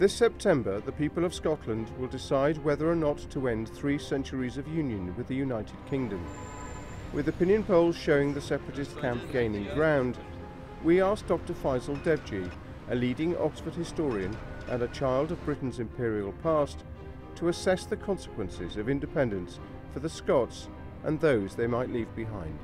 This September, the people of Scotland will decide whether or not to end 3 centuries of union with the United Kingdom. With opinion polls showing the separatist camp gaining ground, we asked Dr. Faisal Devji, a leading Oxford historian and a child of Britain's imperial past, to assess the consequences of independence for the Scots and those they might leave behind.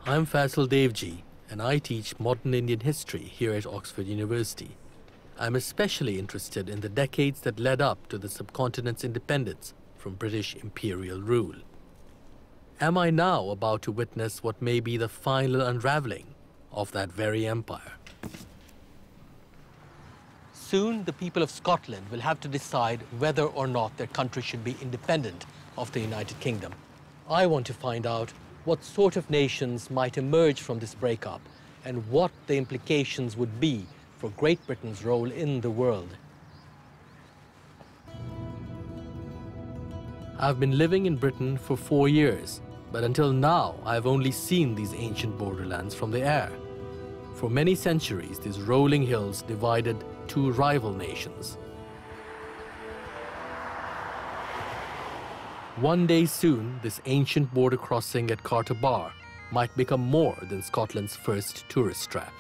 I'm Faisal Devji, and I teach modern Indian history here at Oxford University. I'm especially interested in the decades that led up to the subcontinent's independence from British imperial rule. Am I now about to witness what may be the final unraveling of that very empire? Soon, the people of Scotland will have to decide whether or not their country should be independent of the United Kingdom. I want to find out what sort of nations might emerge from this breakup and what the implications would be for Great Britain's role in the world. I've been living in Britain for 4 years, but until now I've only seen these ancient borderlands from the air. For many centuries, these rolling hills divided 2 rival nations. One day soon, this ancient border crossing at Carter Bar might become more than Scotland's first tourist trap.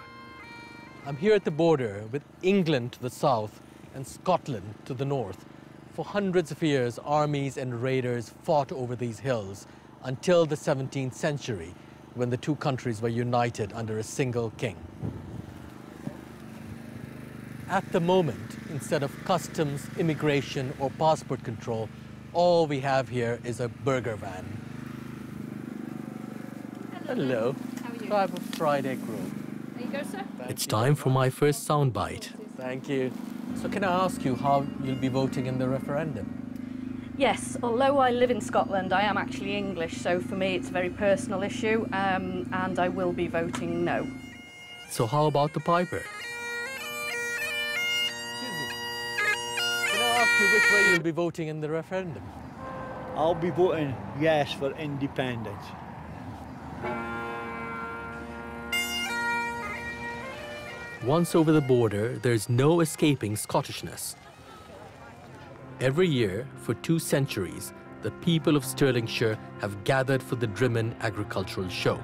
I'm here at the border with England to the south and Scotland to the north. For hundreds of years, armies and raiders fought over these hills until the 17th century, when the 2 countries were united under a single king. At the moment, instead of customs, immigration, or passport control, all we have here is a burger van. Hello. How are you? I have a fried egg roll. There you go, sir. It's time for my first soundbite. Thank you. So can I ask you how you'll be voting in the referendum? Yes, although I live in Scotland, I am actually English, so for me it's a very personal issue, and I will be voting no. So how about the piper? Which way you'll be voting in the referendum? I'll be voting yes for independence. Once over the border, there's no escaping Scottishness. Every year, for 2 centuries, the people of Stirlingshire have gathered for the Drimmen Agricultural Show.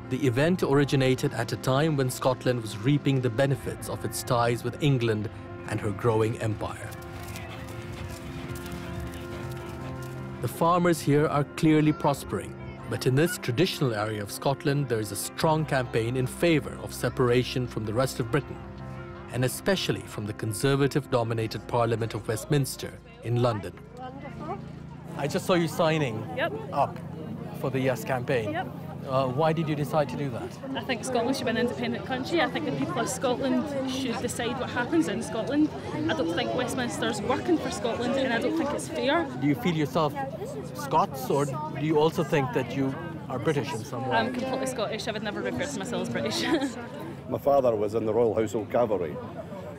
The event originated at a time when Scotland was reaping the benefits of its ties with England and her growing empire. The farmers here are clearly prospering, but in this traditional area of Scotland, there is a strong campaign in favour of separation from the rest of Britain, and especially from the Conservative-dominated Parliament of Westminster in London. Wonderful. I just saw you signing up for the Yes campaign. Yep. Why did you decide to do that? I think Scotland should be an independent country. I think the people of Scotland should decide what happens in Scotland. I don't think Westminster's working for Scotland, and I don't think it's fair. Do you feel yourself Scots, or do you also think that you are British in some way? I'm completely Scottish. I would never refer to myself as British. My father was in the Royal Household Cavalry.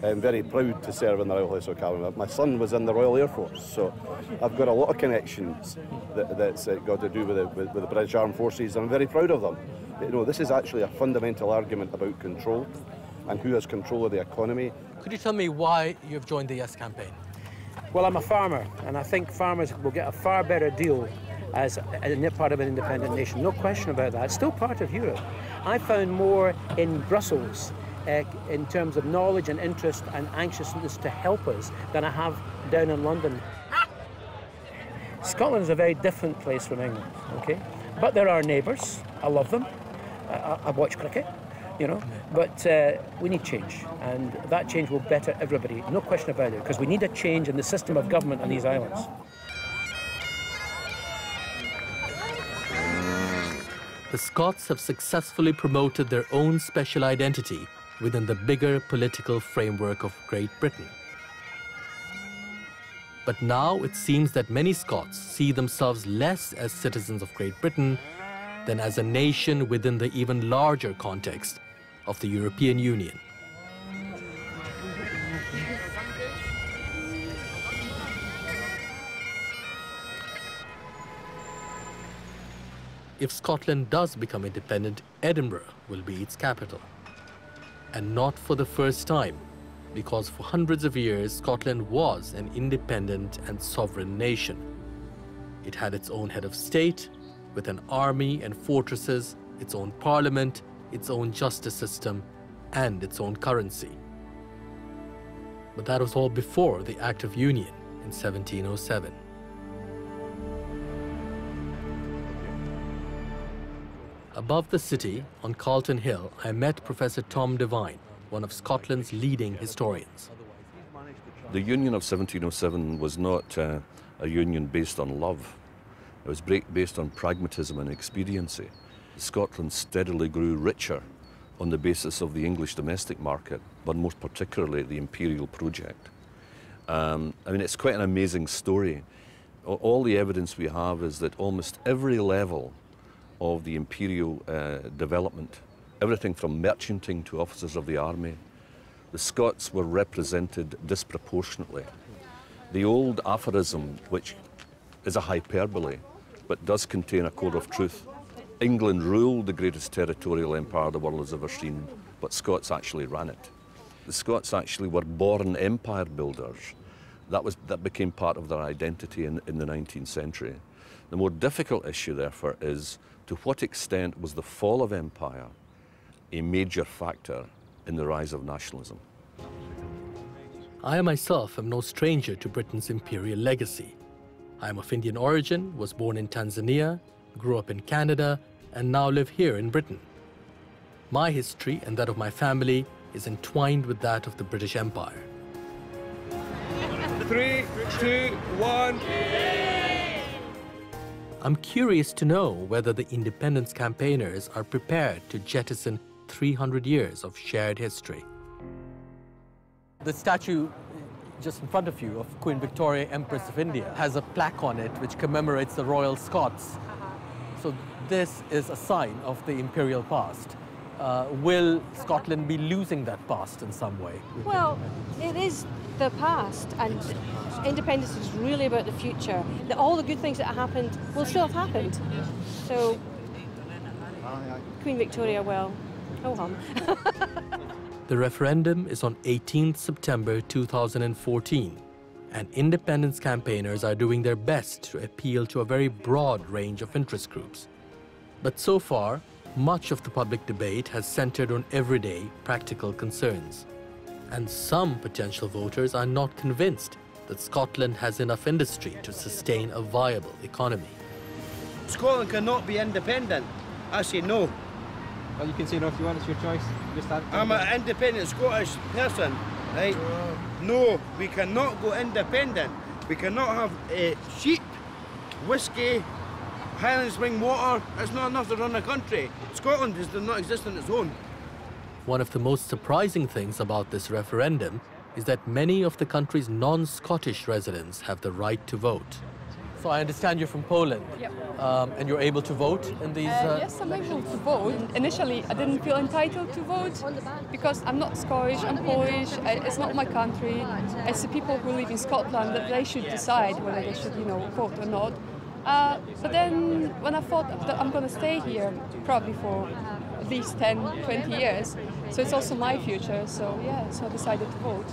I'm very proud to serve in the Royal Household Cavalry. My son was in the Royal Air Force, so I've got a lot of connections that's got to do with the British Armed Forces, and I'm very proud of them. You know, this is actually a fundamental argument about control and who has control of the economy. Could you tell me why you've joined the Yes campaign? Well, I'm a farmer, and I think farmers will get a far better deal as part of an independent nation. No question about that. It's still part of Europe. I found more in Brussels in terms of knowledge and interest and anxiousness to help us than I have down in London. Scotland is a very different place from England, okay? But they're our neighbours. I love them. I watch cricket, you know, but we need change, and that change will better everybody, no question about it, because we need a change in the system of government on these islands. The Scots have successfully promoted their own special identity within the bigger political framework of Great Britain. But now it seems that many Scots see themselves less as citizens of Great Britain than as a nation within the even larger context of the European Union. If Scotland does become independent, Edinburgh will be its capital. And not for the first time, because for hundreds of years, Scotland was an independent and sovereign nation. It had its own head of state, with an army and fortresses, its own parliament, its own justice system, and its own currency. But that was all before the Act of Union in 1707. Above the city, on Carlton Hill, I met Professor Tom Devine, one of Scotland's leading historians. The Union of 1707 was not a union based on love. It was based on pragmatism and expediency. Scotland steadily grew richer on the basis of the English domestic market, but most particularly the imperial project. I mean, it's quite an amazing story. All the evidence we have is that almost every level of the imperial development, everything from merchanting to officers of the army, the Scots were represented disproportionately. The old aphorism, which is a hyperbole, but does contain a core of truth, England ruled the greatest territorial empire the world has ever seen, but Scots actually ran it. The Scots actually were born empire builders. That became part of their identity in the 19th century. The more difficult issue, therefore, is to what extent was the fall of empire a major factor in the rise of nationalism? I myself am no stranger to Britain's imperial legacy. I am of Indian origin, was born in Tanzania, grew up in Canada, and now live here in Britain. My history and that of my family is entwined with that of the British Empire. 3, 2, 1. I'm curious to know whether the independence campaigners are prepared to jettison 300 years of shared history. The statue just in front of you of Queen Victoria, Empress of India, has a plaque on it which commemorates the Royal Scots. So this is a sign of the imperial past. Will Scotland be losing that past in some way? Well, it is the past, and independence is really about the future. All the good things that happened will still have happened. So, Queen Victoria, well, ho hum. The referendum is on 18th September 2014, and independence campaigners are doing their best to appeal to a very broad range of interest groups. But so far, much of the public debate has centered on everyday, practical concerns. And some potential voters are not convinced that Scotland has enough industry to sustain a viable economy. Scotland cannot be independent. I say no. Well, you can say no if you want, it's your choice. I'm an independent Scottish person, right? No, we cannot go independent. We cannot have sheep, whiskey, Highland spring water. It's not enough to run a country. Scotland does not exist on its own. One of the most surprising things about this referendum is that many of the country's non-Scottish residents have the right to vote. So I understand you're from Poland. Yep. And you're able to vote in these Yes, I'm able to vote. Initially, I didn't feel entitled to vote because I'm not Scottish, I'm Polish, it's not my country. It's the people who live in Scotland that they should decide whether they should, vote or not. But then when I thought that I'm going to stay here probably for at least 10, 20 years, so it's also my future, so yeah, so I decided to vote.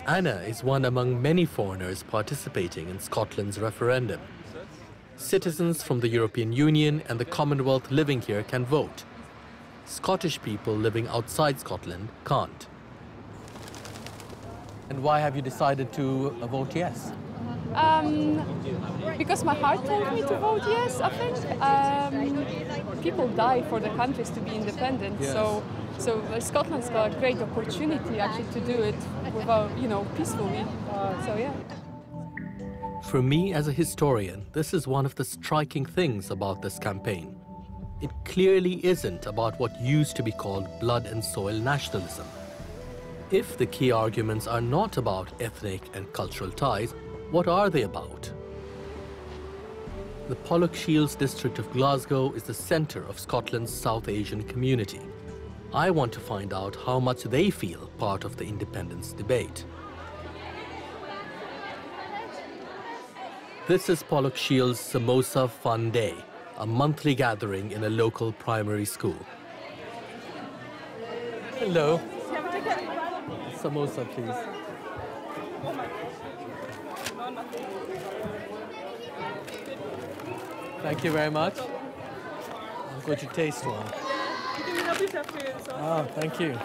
Anna is one among many foreigners participating in Scotland's referendum. Citizens from the European Union and the Commonwealth living here can vote. Scottish people living outside Scotland can't. And why have you decided to vote yes? Because my heart told me to vote yes, I think. People die for the countries to be independent, yes. So Scotland's got a great opportunity actually to do it without, peacefully. So yeah. For me as a historian, this is one of the striking things about this campaign. It clearly isn't about what used to be called blood and soil nationalism. If the key arguments are not about ethnic and cultural ties, What are they about? The Pollock Shields district of Glasgow is the centre of Scotland's South Asian community. I want to find out how much they feel part of the independence debate. This is Pollock Shields' Samosa Fun Day, a monthly gathering in a local primary school. Hello. Samosa, please. Thank you very much. I'm going to taste one. Ah, thank you.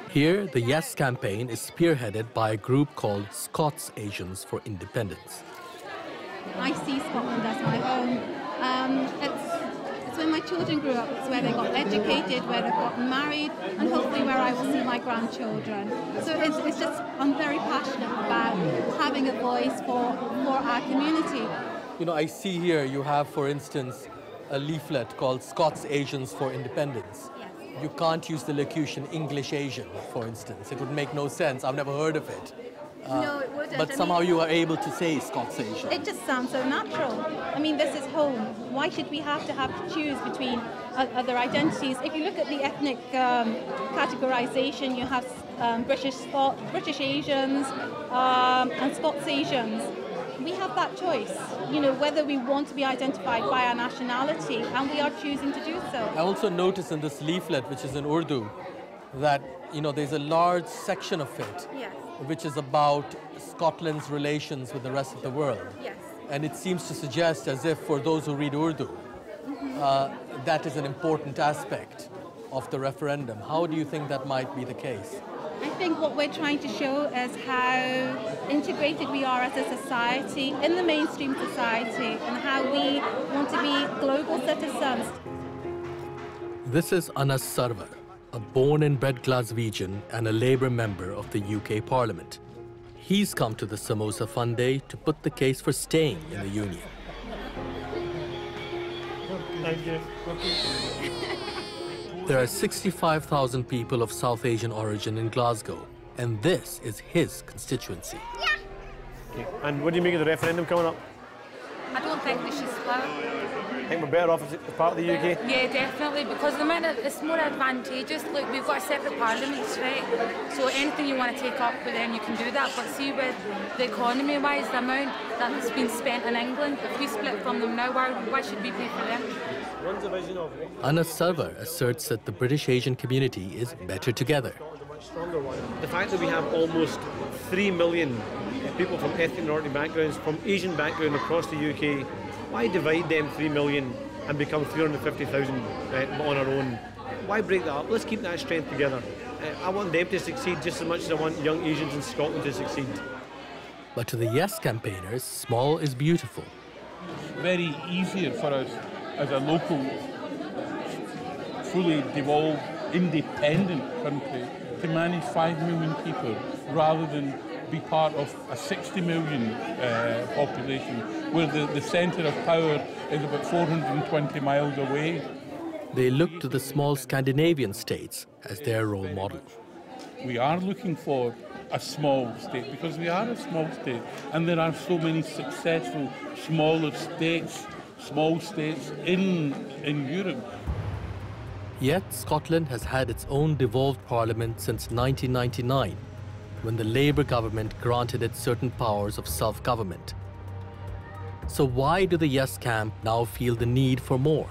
Here, the Yes campaign is spearheaded by a group called SCOTS Asians for Independence. I see Scotland as my home. It's where my children grew up, it's where they got educated, where they've gotten married, and hopefully where I will see my grandchildren. So it's just, I'm very passionate about having a voice for our community. You know, I see here you have, for instance, a leaflet called SCOTS Asians for Independence. Yes. You can't use the locution English Asian, for instance. It would make no sense. I've never heard of it. No, it wouldn't. But somehow you are able to say Scots Asian. It just sounds so natural. I mean, this is home. Why should we have to choose between other identities? If you look at the ethnic categorization, you have British Asians and Scots Asians. We have that choice, you know, whether we want to be identified by our nationality, and we are choosing to do so. I also notice in this leaflet, which is in Urdu, that, you know, there's a large section of it, yes, which is about Scotland's relations with the rest of the world. Yes. And it seems to suggest, as if for those who read Urdu, that is an important aspect of the referendum. How do you think that might be the case? I think what we're trying to show is how integrated we are as a society, in the mainstream society, and how we want to be global citizens. This is Anas Sarwar, a born and bred Glaswegian and a Labour member of the UK Parliament. He's come to the Samosa Fun Day to put the case for staying in the Union. Thank you. There are 65,000 people of South Asian origin in Glasgow, and this is his constituency. Okay. And what do you make of the referendum coming up? I don't think we should split. I think we're better off as part of the UK? Yeah, definitely, because the minute it's more advantageous. Look, we've got separate parliaments, right? So anything you want to take up with them, you can do that. But see, with the economy-wise, the amount that's been spent in England, if we split from them now, why should we pay for them? Anas Sarwar asserts that the British Asian community is better together. The fact that we have almost 3 million people from ethnic minority backgrounds, from Asian background across the UK, why divide them 3 million and become 350,000 on our own? Why break that up? Let's keep that strength together. I want them to succeed just as much as I want young Asians in Scotland to succeed. But to the Yes campaigners, small is beautiful. Very easier for us as a local, fully devolved, independent country to manage 5 million people rather than be part of a 60 million population where the centre of power is about 420 miles away. They look to the small Scandinavian states as their role model. We are looking for a small state because we are a small state and there are so many successful smaller states, small states in Europe. Yet Scotland has had its own devolved parliament since 1999, when the Labour government granted it certain powers of self-government. So why do the Yes camp now feel the need for more?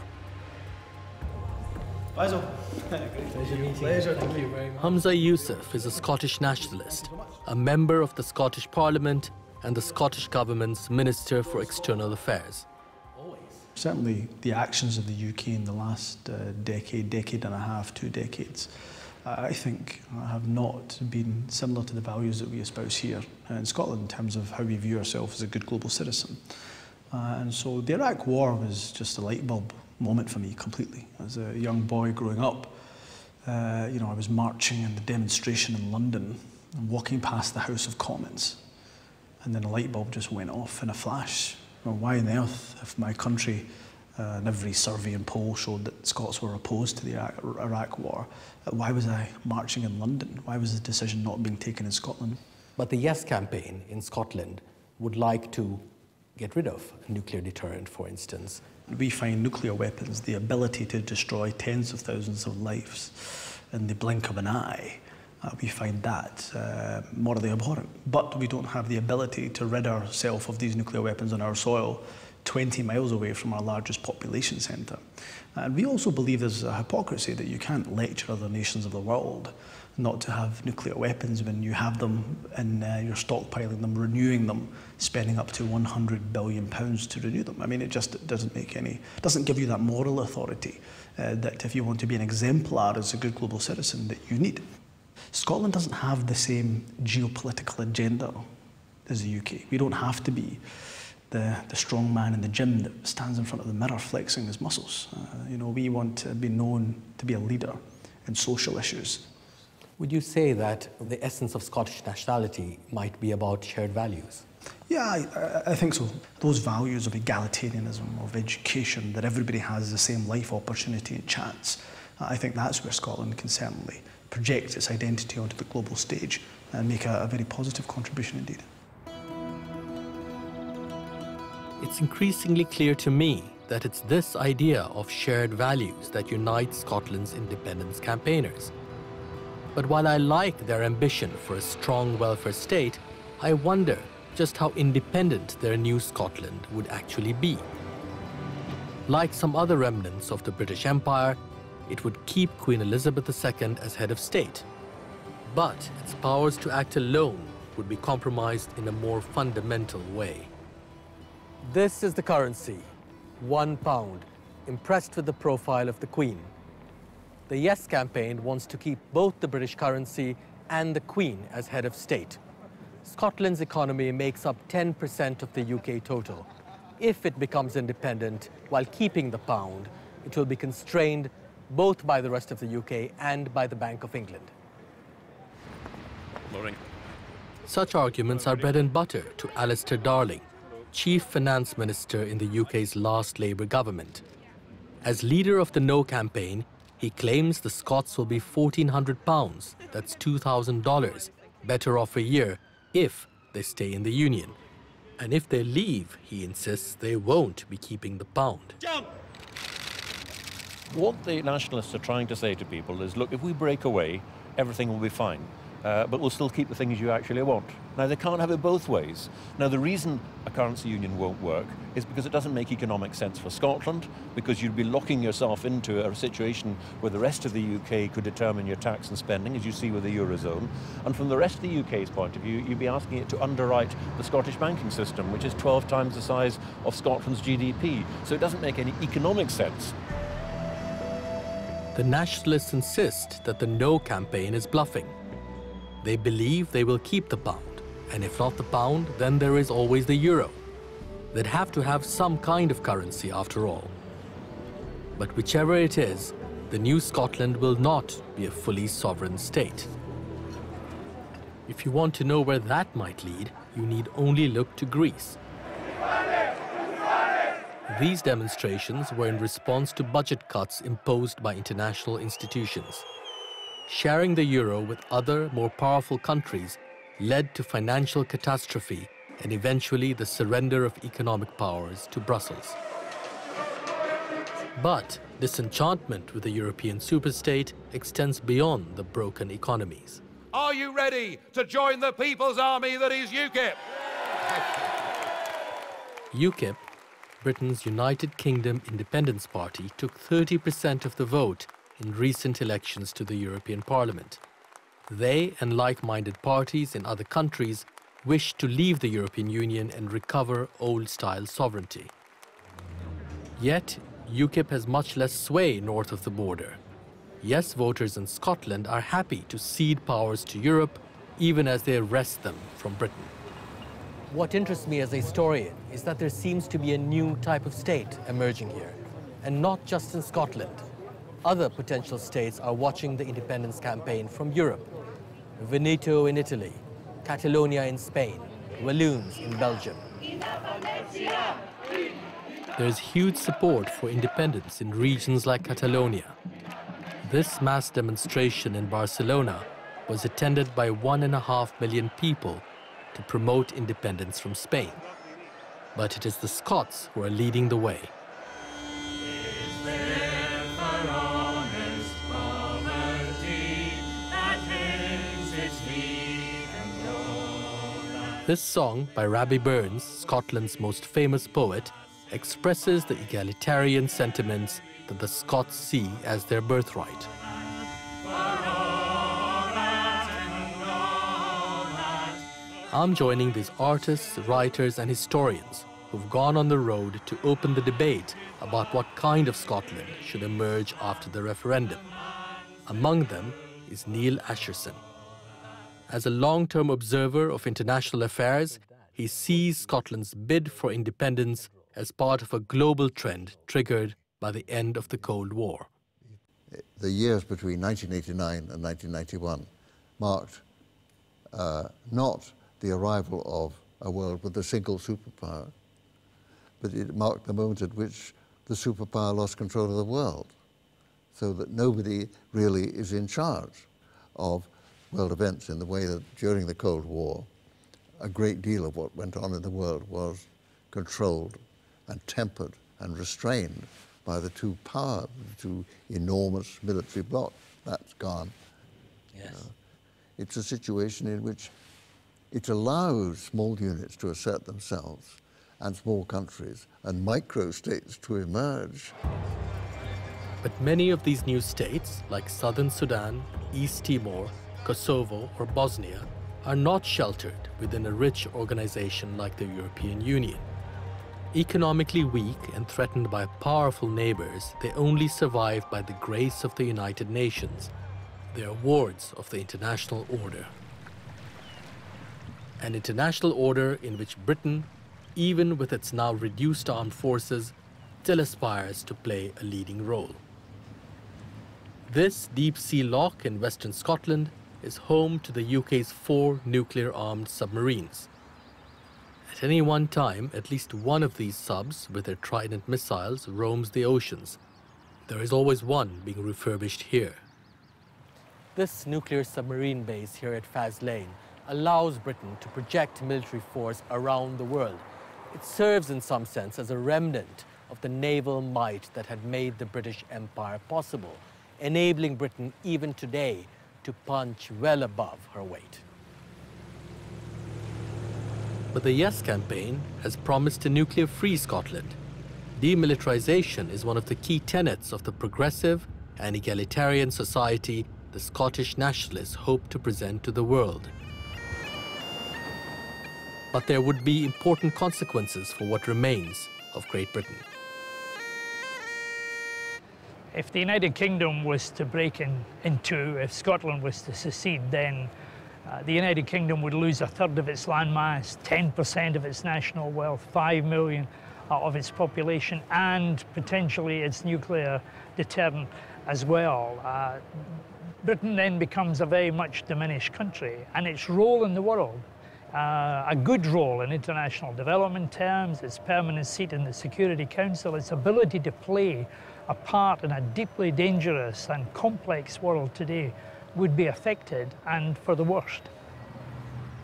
Pleasure Thank you very much. HUMZA YOUSAF is a Scottish nationalist, a member of the Scottish Parliament and the Scottish Government's Minister for External Affairs. Certainly the actions of the UK in the last decade and a half, 2 decades, I think have not been similar to the values that we espouse here in Scotland in terms of how we view ourselves as a good global citizen. And so the Iraq War was just a light bulb moment for me completely. As a young boy growing up, I was marching in the demonstration in London and walking past the House of Commons, and then a light bulb just went off in a flash. Well, why on earth, if my country and every survey and poll showed that Scots were opposed to the Iraq war. Why was I marching in London? Why was the decision not being taken in Scotland? But the Yes campaign in Scotland would like to get rid of a nuclear deterrent, for instance. We find nuclear weapons, the ability to destroy tens of thousands of lives in the blink of an eye, we find that morally abhorrent. But we don't have the ability to rid ourselves of these nuclear weapons on our soil 20 miles away from our largest population centre. And we also believe there's a hypocrisy that you can't lecture other nations of the world not to have nuclear weapons when you have them and you're stockpiling them, renewing them, spending up to £100 billion to renew them. I mean, it just doesn't give you that moral authority that if you want to be an exemplar as a good global citizen that you need. Scotland doesn't have the same geopolitical agenda as the UK. We don't have to be the strong man in the gym that stands in front of the mirror flexing his muscles. We want to be known to be a leader in social issues. Would you say that the essence of Scottish nationality might be about shared values? Yeah, I think so. Those values of egalitarianism, of education, that everybody has the same life opportunity and chance, I think that's where Scotland can certainly project its identity onto the global stage and make a very positive contribution indeed. It's increasingly clear to me that it's this idea of shared values that unites Scotland's independence campaigners. But while I like their ambition for a strong welfare state, I wonder just how independent their new Scotland would actually be. Like some other remnants of the British Empire, it would keep Queen Elizabeth II as head of state. But its powers to act alone would be compromised in a more fundamental way. This is the currency, £1, impressed with the profile of the Queen. The Yes campaign wants to keep both the British currency and the Queen as head of state. Scotland's economy makes up 10% of the UK total. If it becomes independent while keeping the pound, it will be constrained both by the rest of the UK and by the Bank of England. Morning. Such arguments are bread and butter to Alistair Darling, Chief Finance Minister in the UK's last Labour government. As leader of the No campaign, he claims the Scots will be £1,400, that's $2,000, better off a year if they stay in the Union. And if they leave, he insists they won't be keeping the pound. Jump! What the nationalists are trying to say to people is, look, if we break away, everything will be fine. But we'll still keep the things you actually want. Now, they can't have it both ways. Now, the reason a currency union won't work is because it doesn't make economic sense for Scotland, because you'd be locking yourself into a situation where the rest of the UK could determine your tax and spending, as you see with the Eurozone. And from the rest of the UK's point of view, you'd be asking it to underwrite the Scottish banking system, which is 12 times the size of Scotland's GDP. So it doesn't make any economic sense. The nationalists insist that the No campaign is bluffing. They believe they will keep the pound, and if not the pound, then there is always the euro. They'd have to have some kind of currency after all. But whichever it is, the new Scotland will not be a fully sovereign state. If you want to know where that might lead, you need only look to Greece. These demonstrations were in response to budget cuts imposed by international institutions. Sharing the euro with other, more powerful countries led to financial catastrophe and eventually the surrender of economic powers to Brussels. But disenchantment with the European superstate extends beyond the broken economies. Are you ready to join the People's Army that is UKIP? UKIP, Britain's United Kingdom Independence Party, took 30% of the vote in recent elections to the European Parliament. They and like-minded parties in other countries wish to leave the European Union and recover old-style sovereignty. Yet, UKIP has much less sway north of the border. Yes voters in Scotland are happy to cede powers to Europe, even as they wrest them from Britain. What interests me as a historian is that there seems to be a new type of state emerging here, and not just in Scotland. Other potential states are watching the independence campaign from Europe. Veneto in Italy, Catalonia in Spain, Walloons in Belgium. there is huge support for independence in regions like Catalonia. This mass demonstration in Barcelona was attended by 1.5 million people to promote independence from Spain. But it is the Scots who are leading the way. This song by Rabbie Burns, Scotland's most famous poet, expresses the egalitarian sentiments that the Scots see as their birthright. I'm joining these artists, writers and historians who've gone on the road to open the debate about what kind of Scotland should emerge after the referendum. Among them is Neil Asherson. As a long-term observer of international affairs, he sees Scotland's bid for independence as part of a global trend triggered by the end of the Cold War. The years between 1989 and 1991 marked not the arrival of a world with a single superpower, but it marked the moment at which the superpower lost control of the world, so that nobody really is in charge of world events in the way that during the Cold War, a great deal of what went on in the world was controlled and tempered and restrained by the two powers, the two enormous military blocs. That's gone. Yes. It's a situation in which it allows small units to assert themselves and small countries and micro-states to emerge. But many of these new states, like Southern Sudan, East Timor, Kosovo or Bosnia, are not sheltered within a rich organization like the European Union. Economically weak and threatened by powerful neighbors, they only survive by the grace of the United Nations. They are wards of the international order. An international order in which Britain, even with its now reduced armed forces, still aspires to play a leading role. This deep-sea loch in Western Scotland is home to the UK's 4 nuclear-armed submarines. At any one time, at least one of these subs with their Trident missiles roams the oceans. There is always one being refurbished here. This nuclear submarine base here at Faslane allows Britain to project military force around the world. It serves in some sense as a remnant of the naval might that had made the British Empire possible, enabling Britain even today to punch well above her weight. But the Yes campaign has promised a nuclear-free Scotland. Demilitarization is one of the key tenets of the progressive and egalitarian society the Scottish nationalists hope to present to the world. But there would be important consequences for what remains of Great Britain. If the United Kingdom was to break in two, if Scotland was to secede, then the United Kingdom would lose 1/3 of its landmass, 10% of its national wealth, 5 million of its population, and potentially its nuclear deterrent as well. Britain then becomes a very much diminished country, and its role in the world, a good role in international development terms, its permanent seat in the Security Council, its ability to play a part in a deeply dangerous and complex world today, would be affected, and for the worst.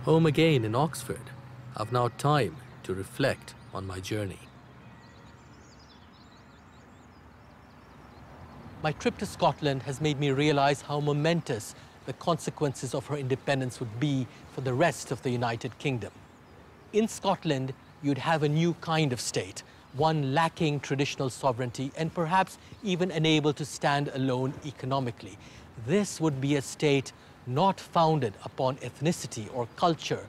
Home again in Oxford, I've now time to reflect on my journey. My trip to Scotland has made me realize how momentous the consequences of her independence would be for the rest of the United Kingdom. In Scotland, you'd have a new kind of state, one lacking traditional sovereignty and perhaps even unable to stand alone economically. This would be a state not founded upon ethnicity or culture,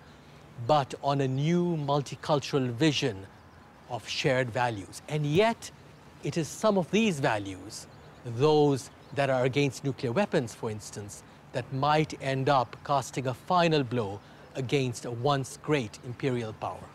but on a new multicultural vision of shared values. And yet, it is some of these values, those that are against nuclear weapons, for instance, that might end up casting a final blow against a once great imperial power.